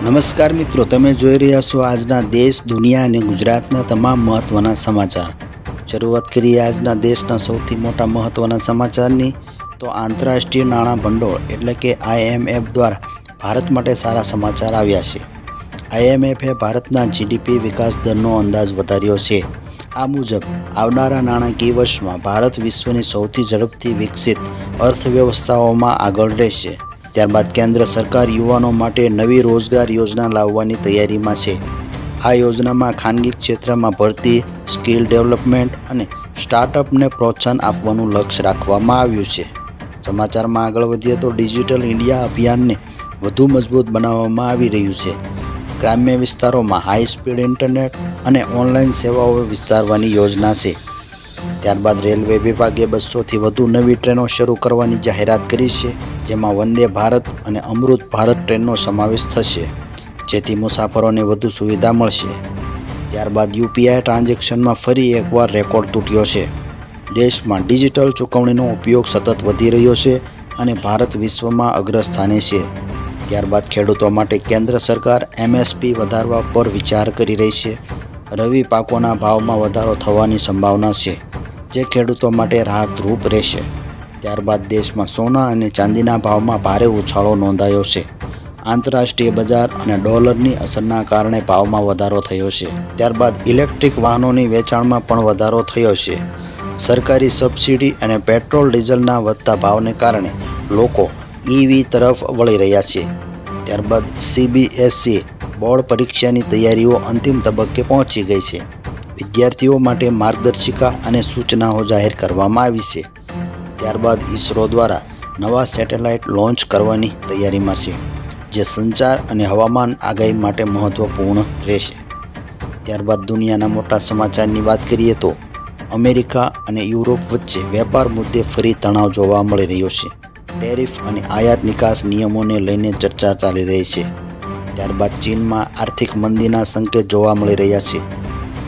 નમસ્કાર મિત્રો, તમે જોઈ રહ્યા છો આજના દેશ, દુનિયા અને ગુજરાતના તમામ મહત્વના સમાચાર। શરૂઆત કરીએ આજના દેશના સૌથી મોટા મહત્વના સમાચારની। તો આંતરરાષ્ટ્રીય નાણાં ભંડોળ એટલે કે IMF દ્વારા ભારત માટે સારા સમાચાર આવ્યા છે। IMFએ ભારતના GDP વિકાસ દરનો અંદાજ વધાર્યો છે। આ મુજબ આવનારા નાણાકીય વર્ષમાં ભારત વિશ્વની સૌથી ઝડપથી વિકસિત અર્થવ્યવસ્થાઓમાં આગળ રહેશે। ત્યારબાદ કેન્દ્ર સરકાર યુવાનો માટે નવી રોજગાર યોજના લાવવાની તૈયારીમાં છે। આ યોજનામાં ખાનગી ક્ષેત્રમાં ભરતી, સ્કિલ ડેવલપમેન્ટ અને સ્ટાર્ટઅપને પ્રોત્સાહન આપવાનું લક્ષ્ય રાખવામાં આવ્યું છે। સમાચારમાં આગળ વધીએ તો ડિજિટલ ઇન્ડિયા અભિયાનને વધુ મજબૂત બનાવવામાં આવી રહ્યું છે। ગ્રામ્ય વિસ્તારોમાં હાઈ સ્પીડ ઇન્ટરનેટ અને ઓનલાઈન સેવાઓ વિસ્તારવાની યોજના છે। ત્યારબાદ રેલવે વિભાગે 200થી વધુ નવી ટ્રેનો શરૂ કરવાની જાહેરાત કરી છે, જેમાં વંદે ભારત અને અમૃત ભારત ટ્રેનનો સમાવેશ થશે, જેથી મુસાફરોને વધુ સુવિધા મળશે। ત્યારબાદ UPI ટ્રાન્ઝેક્શનમાં ફરી એકવાર રેકોર્ડ તૂટ્યો છે। દેશમાં ડિજિટલ ચૂકવણીનો ઉપયોગ સતત વધી રહ્યો છે અને ભારત વિશ્વમાં અગ્રસ્થાને છે। ત્યારબાદ ખેડૂતો માટે કેન્દ્ર સરકાર MSP વધારવા પર વિચાર કરી રહી છે। રવિ પાકોના ભાવમાં વધારો થવાની સંભાવના છે, જે ખેડૂતો માટે રાહતરૂપ રહેશે। ત્યારબાદ દેશમાં સોના અને ચાંદીના ભાવમાં ભારે ઉછાળો નોંધાયો છે। આંતરરાષ્ટ્રીય બજાર અને ડોલરની અસરના કારણે ભાવમાં વધારો થયો છે। ત્યારબાદ ઇલેક્ટ્રિક વાહનોની વેચાણમાં પણ વધારો થયો છે। સરકારી સબસિડી અને પેટ્રોલ ડીઝલના વધતા ભાવને કારણે લોકો EV તરફ વળી રહ્યા છે। ત્યારબાદ CBSE બોર્ડ પરીક્ષાની તૈયારીઓ અંતિમ તબક્કે પહોંચી ગઈ છે। વિદ્યાર્થીઓ માટે માર્ગદર્શિકા અને સૂચનાઓ જાહેર કરવામાં આવી છે। ત્યારબાદ ISRO દ્વારા નવા સેટેલાઇટ લોન્ચ કરવાની તૈયારીમાં છે, જે સંચાર અને હવામાન આગાહી માટે મહત્વપૂર્ણ રહેશે। ત્યારબાદ દુનિયાના મોટા સમાચારની વાત કરીએ તો અમેરિકા અને યુરોપ વચ્ચે વેપાર મુદ્દે ફરી તણાવ જોવા મળી રહ્યો છે। ટેરિફ અને આયાત નિકાસ નિયમોને લઈને ચર્ચા ચાલી રહી છે। ત્યારબાદ ચીનમાં આર્થિક મંદીના સંકેત જોવા મળી રહ્યા છે।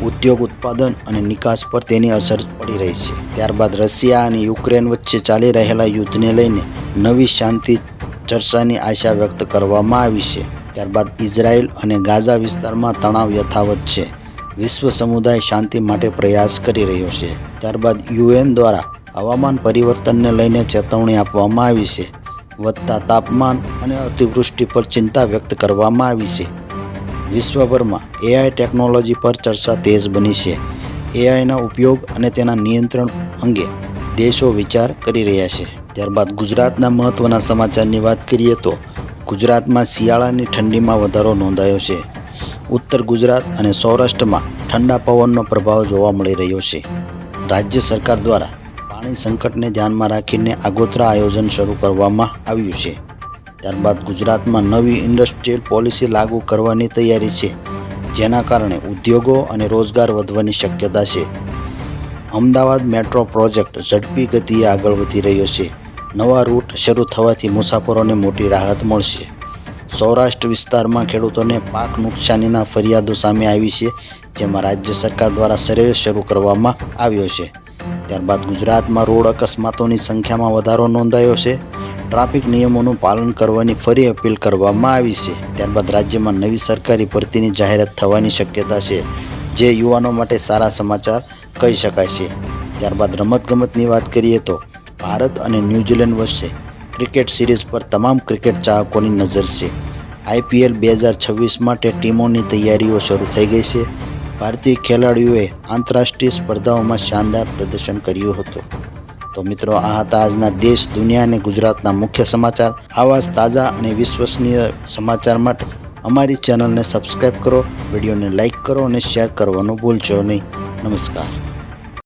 ઉદ્યોગ ઉત્પાદન અને નિકાસ પર તેની અસર પડી રહી છે। ત્યારબાદ રશિયા અને યુક્રેન વચ્ચે ચાલી રહેલા યુદ્ધને લઈને નવી શાંતિ ચર્ચાની આશા વ્યક્ત કરવામાં આવી છે। ત્યારબાદ ઇઝરાયલ અને ગાઝા વિસ્તારમાં તણાવ યથાવત છે। વિશ્વ સમુદાય શાંતિ માટે પ્રયાસ કરી રહ્યો છે। ત્યારબાદ UN દ્વારા હવામાન પરિવર્તનને લઈને ચેતવણી આપવામાં આવી છે। વધતા તાપમાન અને અતિવૃષ્ટિ પર ચિંતા વ્યક્ત કરવામાં આવી છે। વિશ્વભરમાં AI ટેકનોલોજી પર ચર્ચા તેજ બની છે। AIના ઉપયોગ અને તેના નિયંત્રણ અંગે દેશો વિચાર કરી રહ્યા છે। ત્યારબાદ ગુજરાતના મહત્વના સમાચારની વાત કરીએ તો ગુજરાતમાં શિયાળાની ઠંડીમાં વધારો નોંધાયો છે। ઉત્તર ગુજરાત અને સૌરાષ્ટ્રમાં ઠંડા પવનનો પ્રભાવ જોવા મળી રહ્યો છે। રાજ્ય સરકાર દ્વારા પાણી સંકટને ધ્યાનમાં રાખીને આગોતરા આયોજન શરૂ કરવામાં આવ્યું છે। ત્યારબાદ ગુજરાતમાં નવી ઇન્ડસ્ટ્રીયલ પોલિસી લાગુ કરવાની તૈયારી છે, જેના કારણે ઉદ્યોગો અને રોજગાર વધવાની શક્યતા છે। અમદાવાદ મેટ્રો પ્રોજેક્ટ ઝડપી ગતિએ આગળ વધી રહ્યો છે। નવા રૂટ શરૂ થવાથી મુસાફરોને મોટી રાહત મળશે। સૌરાષ્ટ્ર વિસ્તારમાં ખેડૂતોને પાક નુકસાનીના ફરિયાદો સામે આવી છે, જેમાં રાજ્ય સરકાર દ્વારા સર્વે શરૂ કરવામાં આવ્યો છે। ત્યારબાદ ગુજરાતમાં રોડ અકસ્માતોની સંખ્યામાં વધારો નોંધાયો છે। ટ્રાફિક નિયમોનું પાલન કરવાની ફરી અપીલ કરવામાં આવી છે। ત્યારબાદ રાજ્યમાં નવી સરકારી ભરતીની જાહેરાત થવાની શક્યતા છે, જે યુવાનો માટે સારા સમાચાર કહી શકાય છે। ત્યારબાદ રમતગમતની વાત કરીએ તો ભારત અને ન્યૂઝીલેન્ડ વચ્ચે ક્રિકેટ સિરીઝ પર તમામ ક્રિકેટ ચાહકોની નજર છે। IPL 2026 માટે ટીમોની તૈયારીઓ શરૂ થઈ ગઈ છે। ભારતીય ખેલાડીઓએ આંતરરાષ્ટ્રીય સ્પર્ધાઓમાં શાનદાર પ્રદર્શન કર્યું હતું। તો મિત્રો, આ હતા આજના દેશ, દુનિયા અને ગુજરાતના મુખ્ય સમાચાર। આવા જ તાજા અને વિશ્વસનીય સમાચાર માટે અમારી ચેનલને સબસ્ક્રાઈબ કરો, વિડીયોને લાઇક કરો અને શેર કરવાનું ભૂલશો નહીં। નમસ્કાર।